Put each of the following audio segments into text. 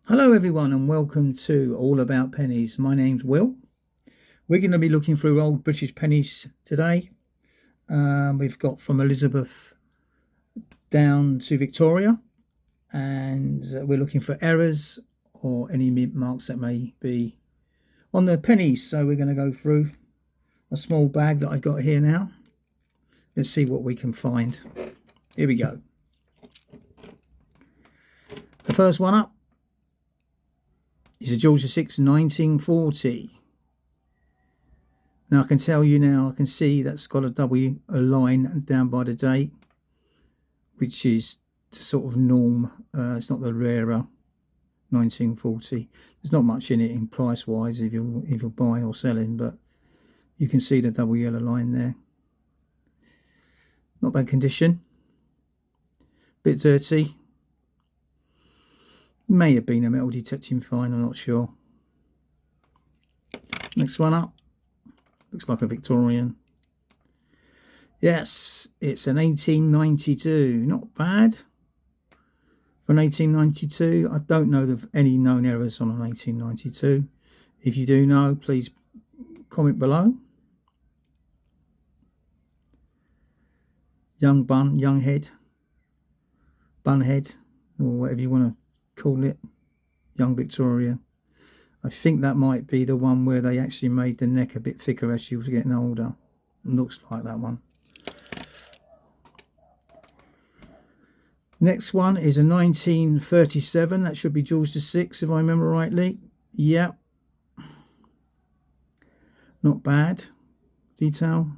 Hello everyone and welcome to All About Pennies. My name's Will. We're going to be looking through old British pennies today. We've got from Elizabeth down to Victoria, and we're looking for errors or any mint marks that may be on the pennies. So we're going to go through a small bag that I've got here now. Let's see what we can find. Here we go. The first one up is a George VI 1940. Now I can tell you now, I can see that's got a line down by the date, which is the sort of norm. It's not the rarer 1940. There's not much in it in price wise if you're buying or selling, but you can see the double yellow line there. Not bad condition. Bit dirty. May have been a metal detecting fine, I'm not sure. Next one up. Looks like a Victorian. Yes, it's an 1892. Not bad. For an 1892, I don't know of any known errors on an 1892. If you do know, please comment below. Young bun, young head, bun head, or whatever you want to call it. Young Victoria. I think that might be the one where they actually made the neck a bit thicker as she was getting older. It looks like that one. Next one is a 1937. That should be George VI, if I remember rightly. Yep. Not bad. Detail.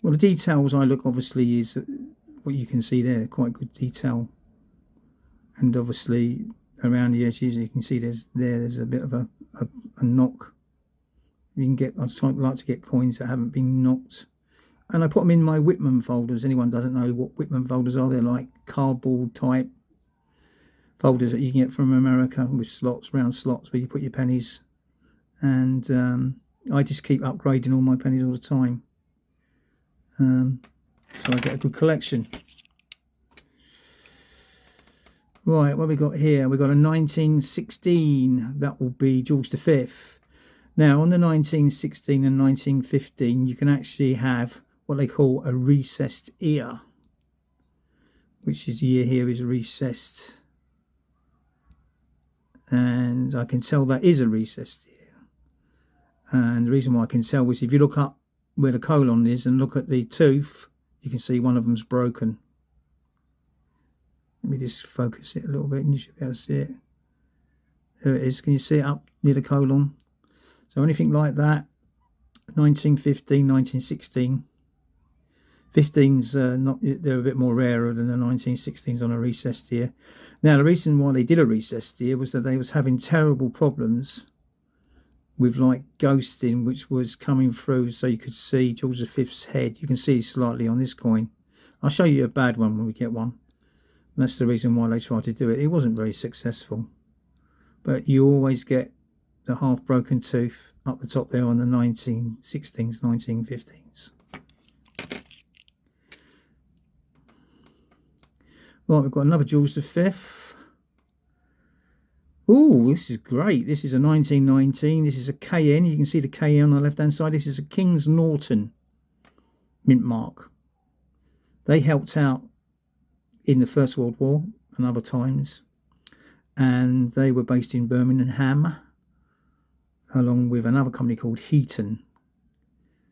Well, the details I look obviously is what you can see there. Quite good detail. And obviously around the edges you can see there's a bit of a knock. You can get, I like to get coins that haven't been knocked, and I put them in my Whitman folders. Anyone doesn't know what Whitman folders are, they're like cardboard type folders that you can get from America with slots, round slots where you put your pennies, and I just keep upgrading all my pennies all the time, so I get a good collection. Right, what we got here? We got a 1916. That will be George V. Now, on the 1916 and 1915, you can actually have what they call a recessed ear, which is the ear here is recessed. And I can tell that is a recessed ear. And the reason why I can tell is if you look up where the colon is and look at the tooth, you can see one of them's broken. Let me just focus it a little bit and you should be able to see it. There it is. Can you see it up near the colon? So anything like that, 1915, 1916. 15s, they're a bit more rarer than the 1916s on a recessed ear. Now, the reason why they did a recessed ear was that they was having terrible problems with like ghosting, which was coming through. So you could see George V's head. You can see slightly on this coin. I'll show you a bad one when we get one. That's the reason why they tried to do it. It wasn't very successful. But you always get the half broken tooth up the top there on the 1916s, 1915s. Right, we've got another George V. Oh, this is great. This is a 1919. This is a KN. You can see the KN on the left-hand side. This is a King's Norton mint mark. They helped out in the First World War and other times, and they were based in Birmingham along with another company called Heaton.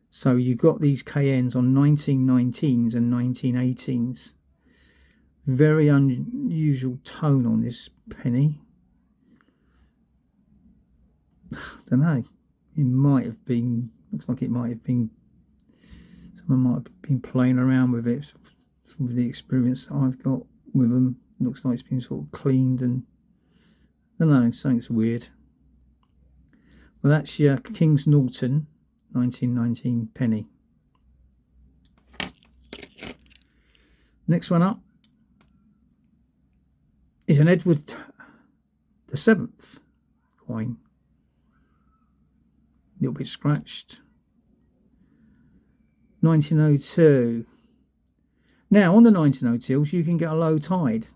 So you got these KNs on 1919s and 1918s. Very unusual tone on this penny. I don't know, it might have been, looks like it might have been, someone might have been playing around with it. With the experience that I've got with them, it looks like it's been sort of cleaned, and I don't know, something's weird. Well, that's your King's Norton 1919 penny. Next one up is an Edward VII coin. A little bit scratched. 1902. Now, on the 1902s, you can get a low tide,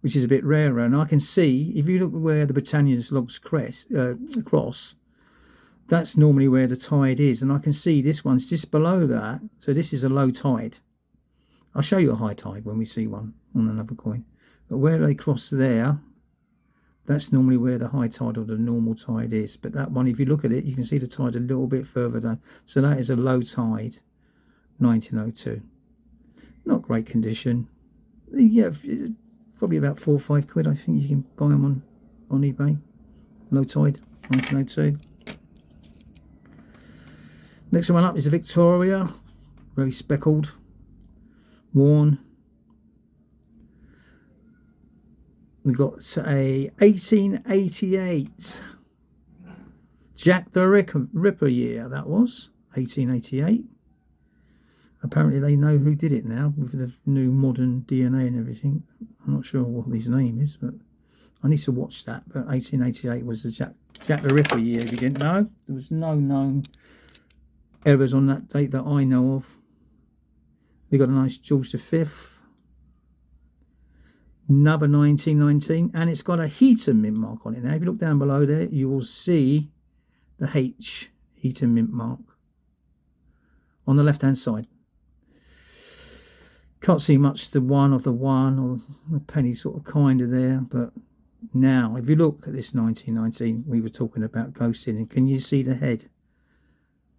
which is a bit rarer. And I can see, if you look where the Britannia's logs across, that's normally where the tide is. And I can see this one's just below that. So this is a low tide. I'll show you a high tide when we see one on another coin. But where they cross there, that's normally where the high tide or the normal tide is. But that one, if you look at it, you can see the tide a little bit further down. So that is a low tide, 1902. Not great condition. Yeah, probably about 4 or 5 quid. I think you can buy them on eBay. Low tide, 1902. Next one up is a Victoria, very speckled, worn. We've got a 1888 Jack the Ripper year, that was 1888. Apparently they know who did it now with the new modern DNA and everything. I'm not sure what his name is, but I need to watch that. But 1888 was the Jack the Ripper year, if you didn't know. There was no known errors on that date that I know of. We got a nice George V. Another 1919, and it's got a Heaton mint mark on it. Now if you look down below there, you will see the H Heaton mint mark on the left hand side. Can't see much the one or the penny sort of kind of there, but now if you look at this 1919, we were talking about ghosting, and can you see the head,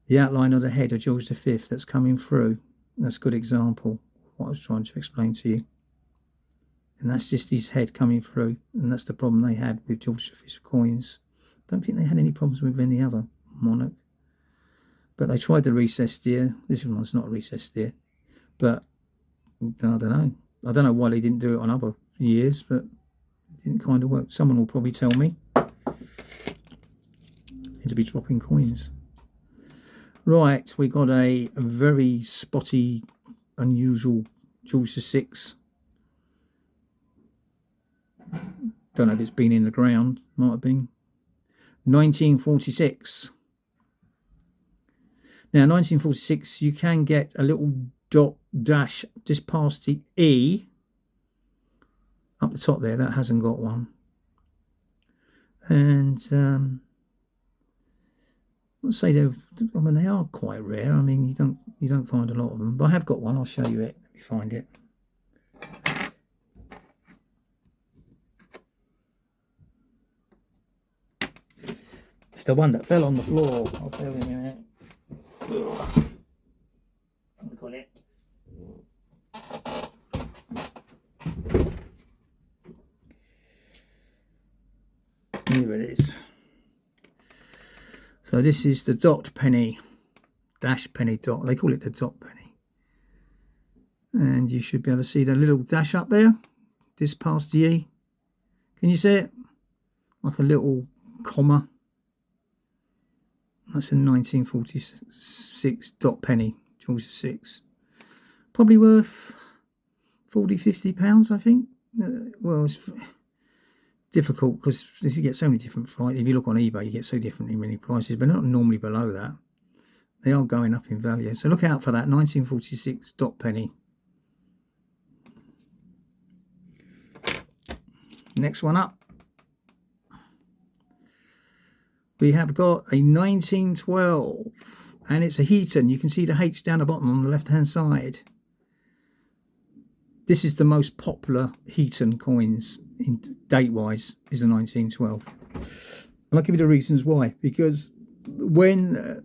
the outline of the head of George V that's coming through? That's a good example of what I was trying to explain to you. And that's just his head coming through. And that's the problem they had with George V's coins. Don't think they had any problems with any other monarch. But they tried the recessed ear. This one's not a recessed ear. But I don't know. I don't know why they didn't do it on other years, but it didn't kind of work. Someone will probably tell me. Need to be dropping coins. Right, we got a very spotty, unusual George VI. Don't know if it's been in the ground. Might have been. 1946. Now, 1946, you can get a little dot dash just past the E. Up the top there, that hasn't got one. And I'd say they are quite rare. I mean, you don't find a lot of them. But I have got one. I'll show you it. Let me find it. It's the one that fell on the floor. I'll tell you in a minute. Look on it. Here it is. So this is the dot penny, dash penny dot. They call it the dot penny. And you should be able to see the little dash up there, just past the E. Can you see it? Like a little comma. That's a 1946 dot penny, George VI. Probably worth £40–50, I think. Well, it's difficult because you get so many different prices. If you look on eBay, you get so differently many prices, but not normally below that. They are going up in value. So look out for that 1946 dot penny. Next one up. We have got a 1912, and it's a Heaton. You can see the H down the bottom on the left hand side. This is the most popular Heaton coins in date wise, is the 1912. And I'll give you the reasons why. Because when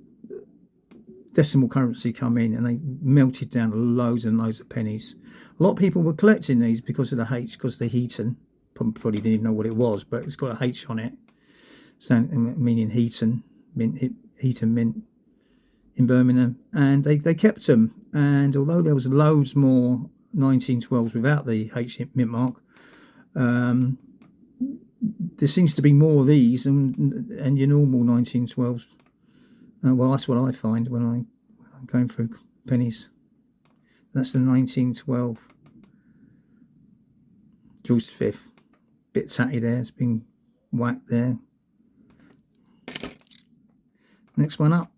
decimal currency come in and they melted down loads and loads of pennies, a lot of people were collecting these because of the H, because of the Heaton. Probably didn't even know what it was, but it's got a H on it. So, meaning Heaton mint in Birmingham, and they kept them. And although there was loads more 1912s without the H mint mark, there seems to be more of these and your normal 1912s. Well, that's what I find when I'm going through pennies. That's the 1912 George V. Bit tatty there. It's been whacked there. Next one up.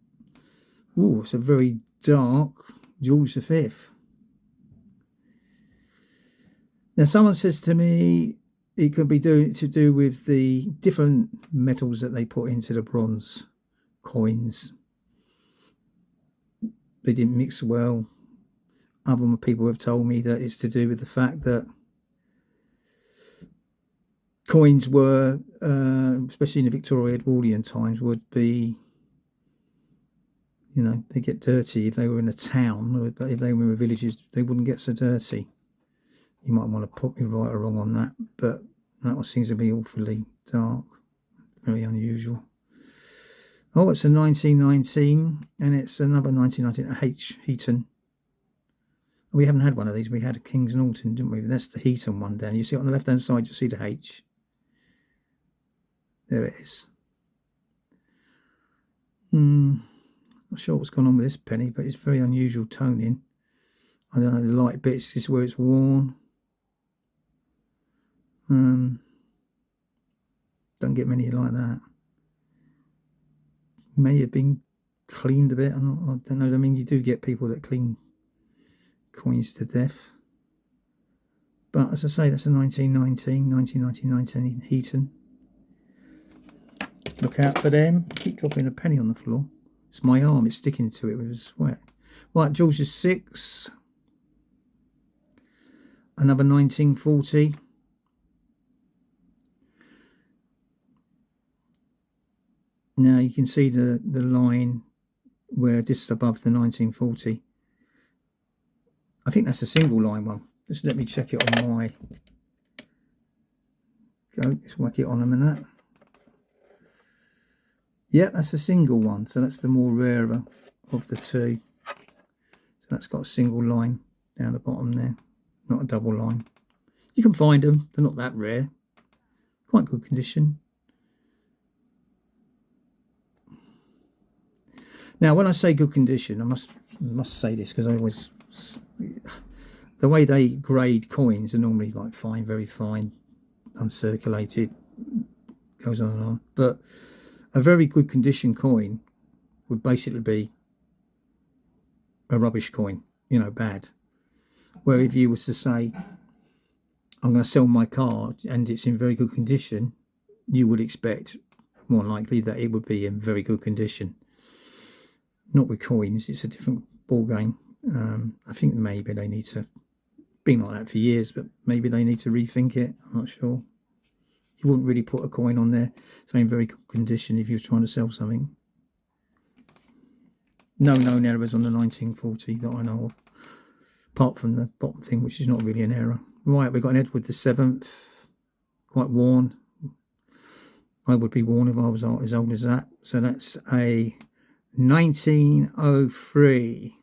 Ooh, it's a very dark George V. Now, someone says to me, it could be to do with the different metals that they put into the bronze coins. They didn't mix well. Other people have told me that it's to do with the fact that coins were, especially in the Victorian Edwardian times, would be, you know, they get dirty. If they were in a town, or if they were in villages, they wouldn't get so dirty. You might want to put me right or wrong on that, but that one seems to be awfully dark, very unusual. Oh, it's a 1919, and it's another 1919, a H Heaton. We haven't had one of these. We had a Kings Norton, didn't we? That's the Heaton one down. You see it on the left-hand side, you see the H. There it is. Not sure what's gone on with this penny, but it's very unusual toning. I don't know, the light bits is where it's worn. Don't get many like that. May have been cleaned a bit. I don't know. I mean, you do get people that clean coins to death. But as I say, that's a 1919 Heaton. Look out for them. Keep dropping a penny on the floor. It's my arm. It's sticking to it with a sweat. Right, George VI. Another 1940. Now you can see the line where just above the 1940. I think that's a single line one. Just let me check it on my go. Just whack it on a minute. Yeah, that's a single one. So that's the more rarer of the two. So that's got a single line down the bottom there, not a double line. You can find them. They're not that rare. Quite good condition. Now, when I say good condition, I must say this because I always, the way they grade coins are normally like fine, very fine, uncirculated, goes on and on. But a very good condition coin would basically be a rubbish coin, you know, bad. Where if you was to say, I'm going to sell my car and it's in very good condition, you would expect more likely that it would be in very good condition. Not with coins, it's a different ball game. I think maybe they need to, been like that for years, but maybe they need to rethink it. I'm not sure. You wouldn't really put a coin on there saying very good condition if you were trying to sell something. No known errors on the 1940 that I know of, apart from the bottom thing, which is not really an error. Right, we've got an Edward VII, quite worn. I would be worn if I was as old as that. So that's a 1903.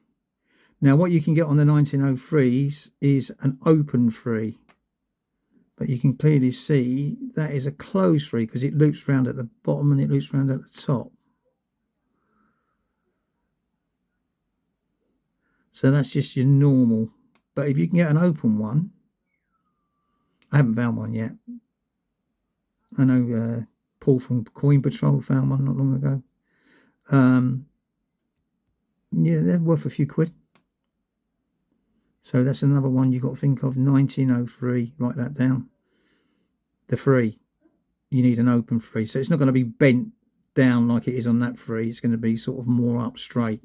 Now what you can get on the 1903s is an open free, but you can clearly see that is a closed free because it loops round at the bottom and it loops round at the top. So that's just your normal. But if you can get an open one, I haven't found one yet. I know Paul from Coin Patrol found one not long ago. Yeah, they're worth a few quid. So that's another one you got to think of. 1903. Write that down. The free. You need an open free. So it's not going to be bent down like it is on that free. It's going to be sort of more up straight.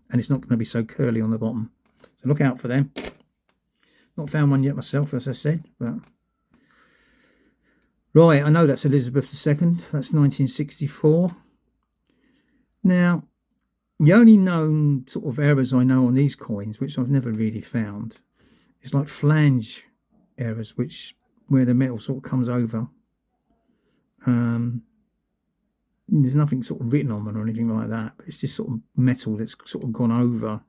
And it's not going to be so curly on the bottom. So look out for them. Not found one yet myself, as I said. But right, I know that's Elizabeth II. That's 1964. Now, the only known sort of errors I know on these coins, which I've never really found, is like flange errors, where the metal sort of comes over. There's nothing sort of written on them or anything like that, but it's just sort of metal that's sort of gone over.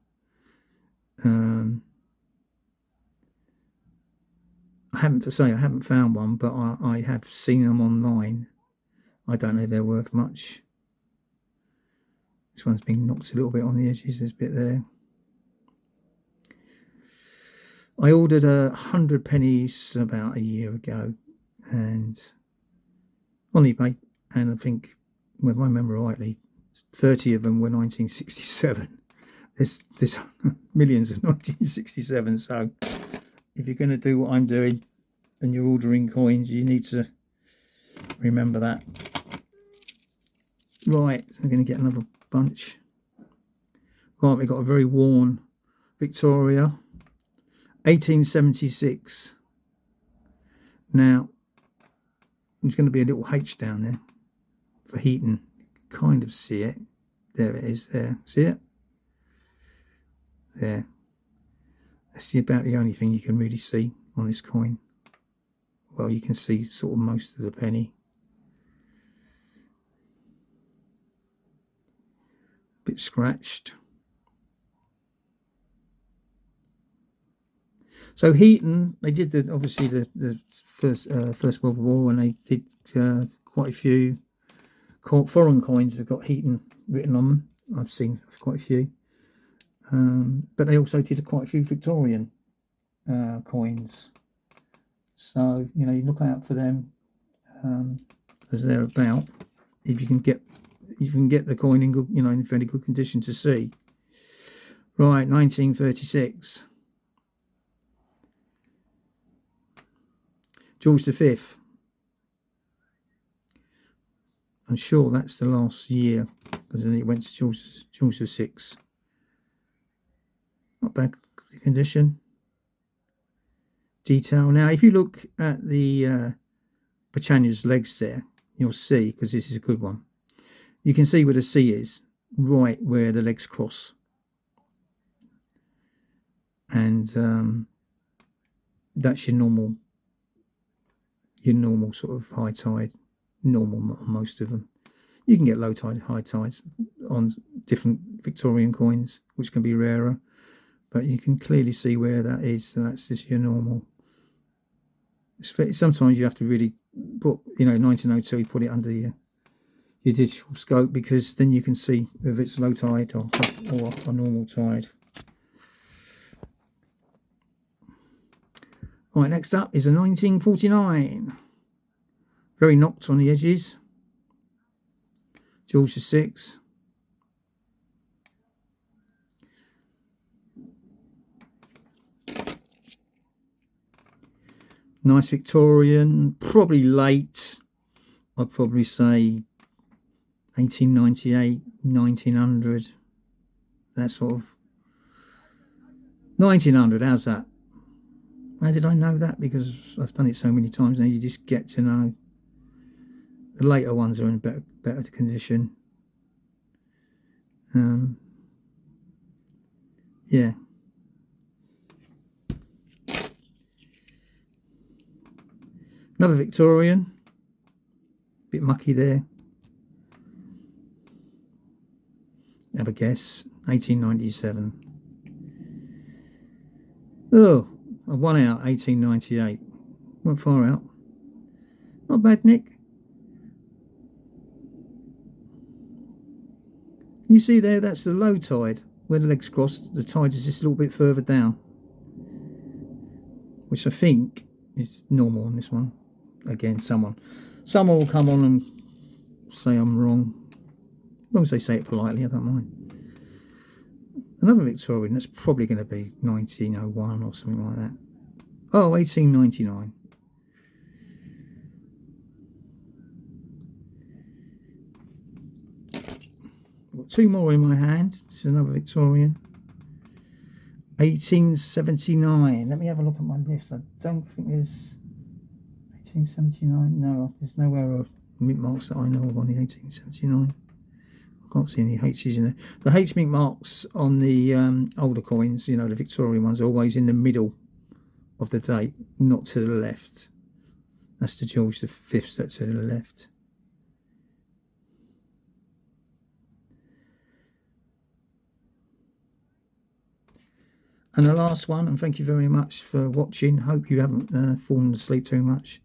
I haven't found one, but I have seen them online. I don't know if they're worth much. This one's been knocked a little bit on the edges. There's a bit there. I ordered 100 pennies about a year ago, and on eBay, and I think, well, if I remember rightly, 30 of them were 1967. There's millions of 1967. So if you're going to do what I'm doing, and you're ordering coins, you need to remember that. Right, so I'm going to get another bunch. Right, we've got a very worn Victoria, 1876. Now, there's going to be a little H down there for heating. Kind of see it. There it is, there. See it? There. That's about the only thing you can really see on this coin. Well, you can see sort of most of the penny. A bit scratched. So Heaton, they did obviously the First World War, and they did quite a few foreign coins that got Heaton written on them. I've seen quite a few, but they also did quite a few Victorian coins. So you look out for them as they're about. If you can get the coin in good, in fairly good condition to see. Right, 1936. George V. I'm sure that's the last year, because then it went to George VI. Not bad condition. Detail. Now, if you look at the Britannia's legs there, you'll see, because this is a good one, you can see where the C is, right where the legs cross. And that's your normal sort of high tide, normal on most of them. You can get low tide, high tides on different Victorian coins, which can be rarer, but you can clearly see where that is. So that's just your normal. Sometimes you have to really put, 1902, put it under your digital scope, because then you can see if it's low tide or a normal tide. Right, next up is a 1949. Very knocked on the edges. George VI. Nice Victorian, probably late. I'd probably say 1898, 1900. That sort of 1900. How's that? How did I know that? Because I've done it so many times now. You just get to know. The later ones are in better condition. Yeah. Another Victorian. Bit mucky there. Have a guess. 1897. Oh, I won out. 1898. Went far out. Not bad, Nick. You see there, that's the low tide. Where the legs cross, the tide is just a little bit further down, which I think is normal on this one. Again, someone will come on and say I'm wrong. As long as they say it politely, I don't mind. Another Victorian, that's probably going to be 1901 or something like that. Oh, 1899. Got two more in my hand. This is another Victorian. 1879. Let me have a look at my list. I don't think there's 1879. No, there's nowhere of mint marks that I know of on the 1879. I can't see any H's in there. The H mint marks on the older coins, the Victorian ones, are always in the middle of the date, not to the left. That's the George V that's to the left. And the last one, and thank you very much for watching. Hope you haven't fallen asleep too much.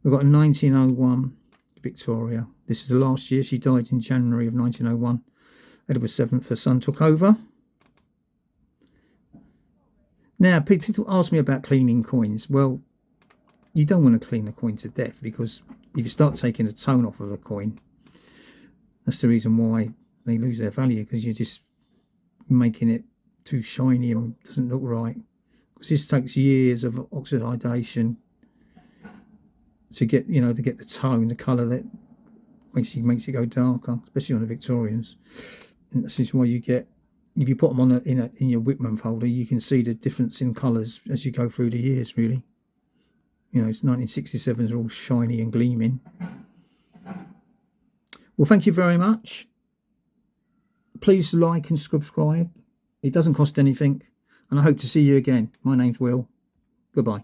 We've got a 1901 Victoria. This is the last year. She died in January of 1901. Edward VII, her son, took over. Now, people ask me about cleaning coins. Well, you don't want to clean a coin to death, because if you start taking the tone off of a coin, that's the reason why they lose their value, because you're just making it too shiny and doesn't look right. Because this takes years of oxidation to get, you know, to get the tone, the colour that basically makes it go darker, especially on the Victorians. And this is why you get, if you put them on in your Whitman folder, you can see the difference in colours as you go through the years, really. You know, it's 1967s are all shiny and gleaming. Well, thank you very much. Please like and subscribe. It doesn't cost anything. And I hope to see you again. My name's Will. Goodbye.